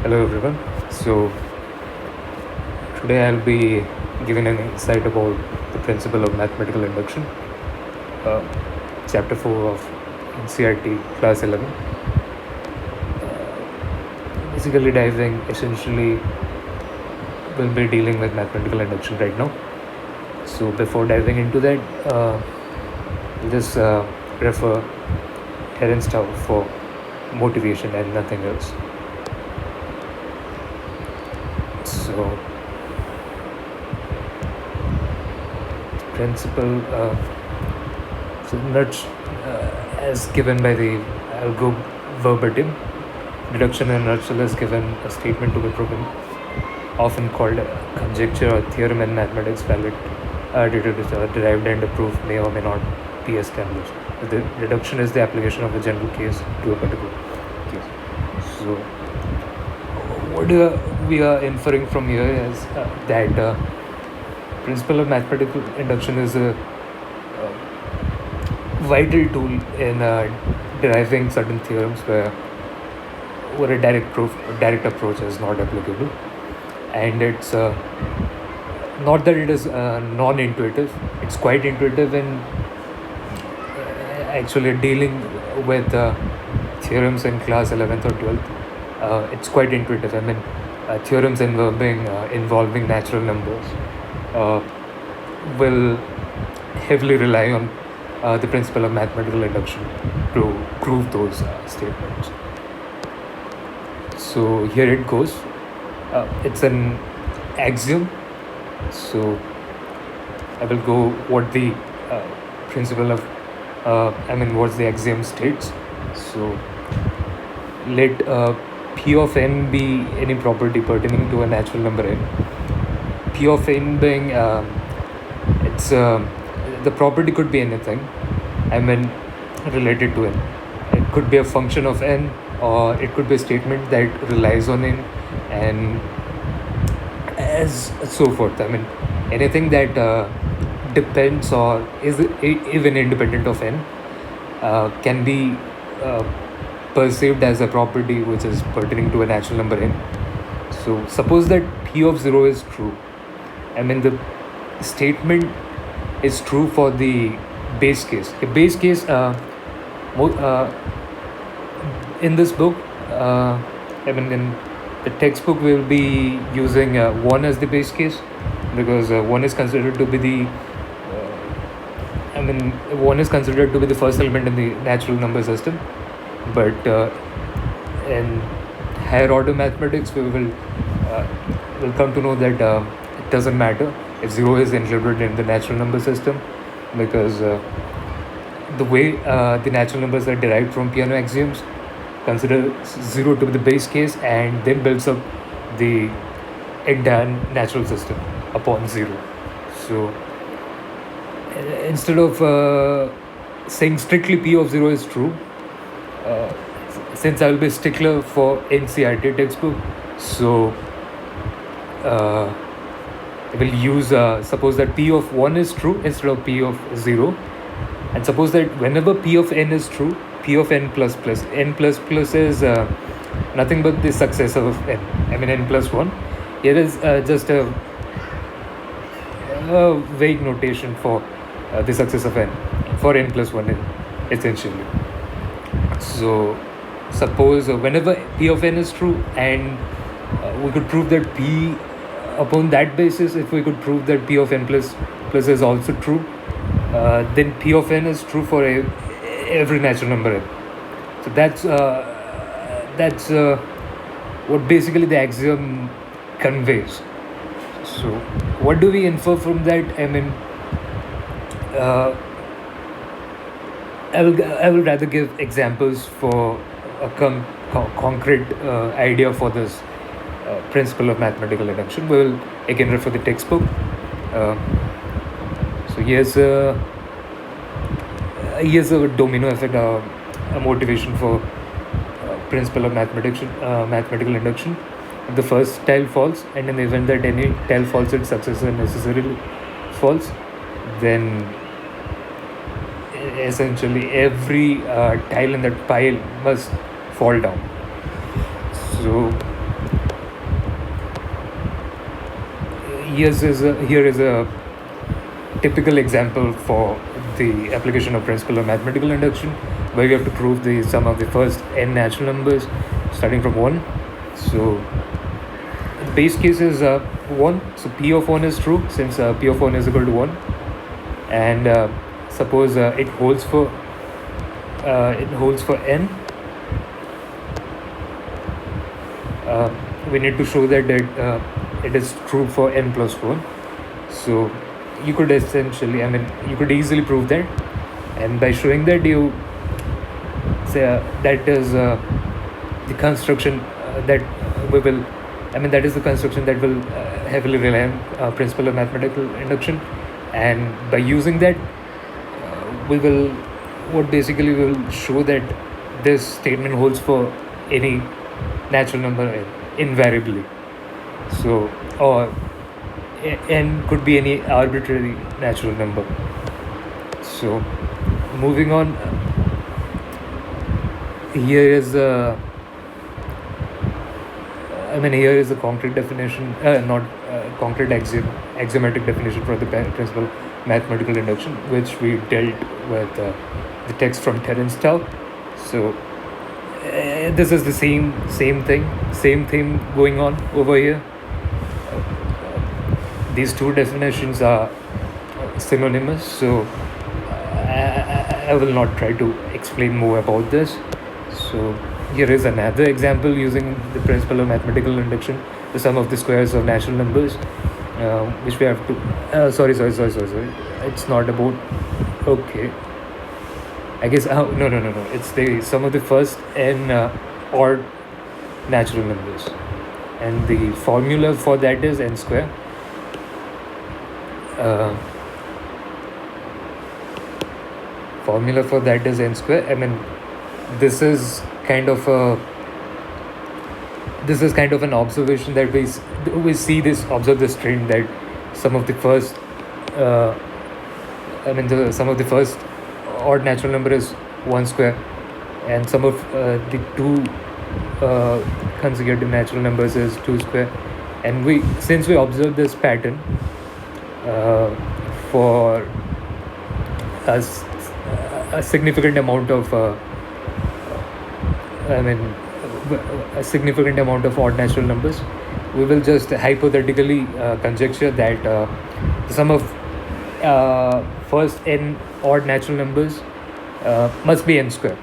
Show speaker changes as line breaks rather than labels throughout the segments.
Hello everyone. So today I'll be giving an insight about the principle of mathematical induction, uh, chapter 4 of NCERT class 11. Basically diving essentially we'll be dealing with mathematical induction right now. So before diving into that, just refer Terence Tao for motivation and nothing else. So principle so nudge as given by the I'll go verbatim. Deduction in a nutshell is given a statement to be proven, often called a conjecture or theorem in mathematics, valid derived and a proof may or may not be established. The deduction is the application of a general case to a particular case. So what we are inferring from here is that principle of mathematical induction is a vital tool in deriving certain theorems where a direct approach is not applicable, and it's not that it is non-intuitive. It's quite intuitive in actually dealing with theorems in class 11th or 12th. It's quite intuitive. I mean, theorems involving natural numbers will heavily rely on the principle of mathematical induction to prove those statements. So here it goes. It's an axiom. So I will go what the principle of what the axiom states. So let P of n be any property pertaining to a natural number n. P of n being it's the property could be anything. Related to n. It could be a function of n, or it could be a statement that relies on n, and as so forth. Anything that depends or is even independent of n can be perceived as a property which is pertaining to a natural number n. So suppose that P of 0 is true. The statement is true for the base case. The base case in this book, in the textbook, we'll be using 1 as the base case, because 1 is considered to be the 1 is considered to be the first element in the natural number system. But in higher order mathematics, we will come to know that it doesn't matter if 0 is included in the natural number system, because the way the natural numbers are derived from Peano axioms consider 0 to be the base case and then builds up the entire natural system upon 0. So instead of saying strictly P of 0 is true, since I will be a stickler for NCERT textbook, so I will use suppose that P of 1 is true instead of P of 0, and suppose that whenever P of n is true, P of n plus plus is nothing but the successor of n. N plus 1. Here is just a vague notation for the success of n, for n plus 1 essentially. So suppose whenever P of n is true, and we could prove that P upon that basis, if we could prove that P of n plus is also true, then P of n is true for every natural number n. So that's what basically the axiom conveys. So what do we infer from that? I will rather give examples for a concrete idea for this principle of mathematical induction. We will again refer the textbook. So here's a domino effect, a motivation for principle of mathematical induction. If the first tile falls, and in the event that any tile falls, its successor necessarily falls, then essentially every tile in that pile must fall down. So here is a typical example for the application of principle of mathematical induction, where you have to prove the sum of the first n natural numbers starting from 1. So the base case is 1. So p of 1 is true, since p of 1 is equal to 1. And suppose it holds for n. We need to show that it is true for n plus 1. So you could essentially, you could easily prove that, and by showing that, you say that is the construction that we will, that is the construction that will heavily rely on principle of mathematical induction. And by using that, we will show that this statement holds for any natural number n, invariably. So, or n could be any arbitrary natural number. So, moving on, here is a here is a concrete definition, not concrete axiomatic definition for the principle mathematical induction, which we dealt with the text from Terence Tao. So this is the same thing going on over here. These two definitions are synonymous, so I will not try to explain more about this. So here is another example using the principle of mathematical induction, the sum of the squares of natural numbers, which we have to sorry, it's not about, okay, I guess, no, it's the sum of the first n odd natural numbers, and the formula for that is n square. Formula for that is n square. This is kind of an observation that we observe this trend that some of the first the sum of the first odd natural number is 1 square, and some of the two consecutive natural numbers is 2 square. And since we observe this pattern for a significant amount of a significant amount of odd natural numbers, we will just hypothetically conjecture that the sum of first n odd natural numbers must be n square.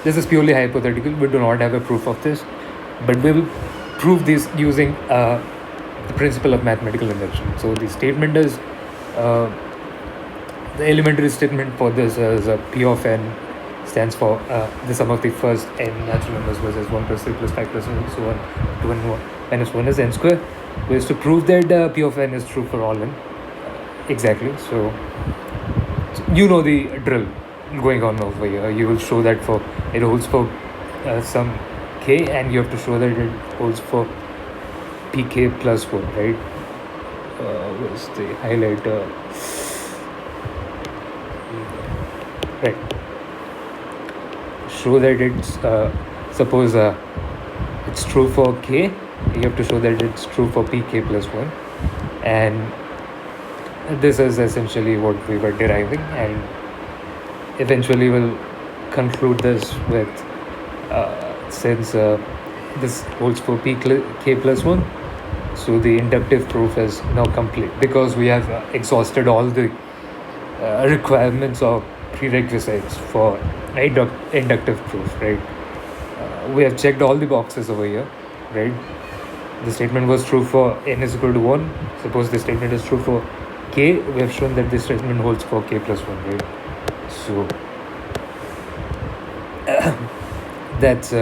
This is purely hypothetical. We do not have a proof of this, but we will prove this using the principle of mathematical induction. So the statement is the elementary statement for this is p of n stands for the sum of the first n natural numbers versus 1 plus 3 plus 5 plus 1, so on, 2 and 1 minus 1 is n square. We have to prove that p of n is true for all n. Exactly. So you know the drill going on over here. You will show that it holds for some k, and you have to show that it holds for pk plus 1, right? Where's the highlighter? Right. Show that it's suppose it's true for k, you have to show that it's true for pk plus 1, and this is essentially what we were deriving, and eventually we'll conclude this with since this holds for pk plus 1, so the inductive proof is now complete, because we have exhausted all the requirements or prerequisites for inductive proof, right? We have checked all the boxes over here, right? The statement was true for n is equal to 1. Suppose the statement is true for k, we have shown that this statement holds for k plus 1, right? So that's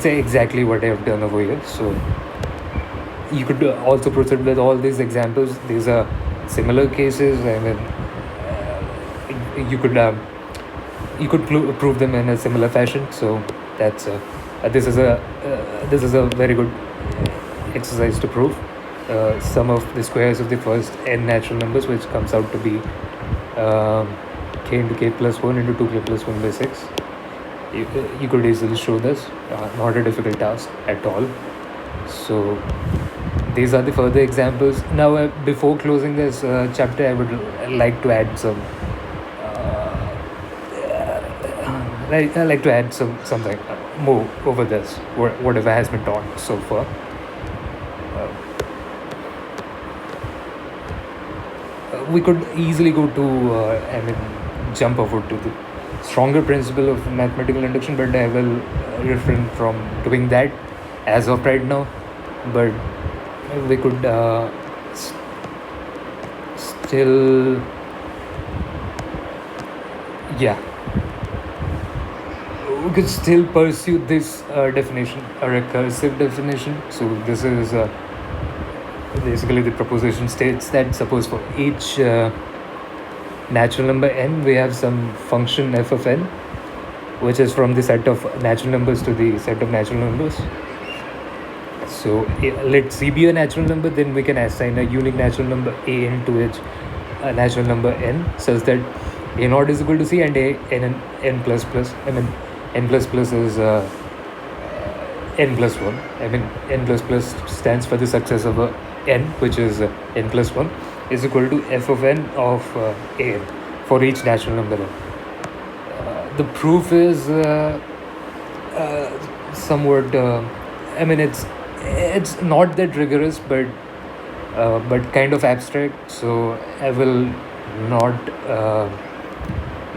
exactly what I have done over here. So you could also proceed with all these examples. These are similar cases. You could prove them in a similar fashion. So that's this is a very good exercise to prove sum of the squares of the first n natural numbers, which comes out to be k into k plus 1 into 2k plus 1 by 6. You could easily show this, not a difficult task at all. So These are the further examples. Now, before closing this chapter, I would like to add some. I like to add something more over this, whatever has been taught so far. We could easily go to, jump over to the stronger principle of mathematical induction, but I will refrain from doing that as of right now. But we could still, yeah, we could still pursue this definition, a recursive definition. So this is basically the proposition states that suppose for each natural number n, we have some function f of n, which is from the set of natural numbers to the set of natural numbers. So let C be a natural number, then we can assign a unique natural number a n to each natural number n, such that a naught is equal to c and a n plus plus. I mean, n plus plus is n plus 1. I mean, n plus plus stands for the success of n, which is n plus 1, is equal to f of n of a n for each natural number n. The proof is somewhat. I mean, it's not that rigorous, but kind of abstract. So I will not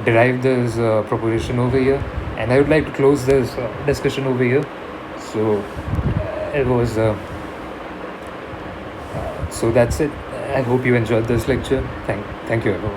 derive this proposition over here, and I would like to close this discussion over here. So it was. So that's it. I hope you enjoyed this lecture. Thank you, everyone.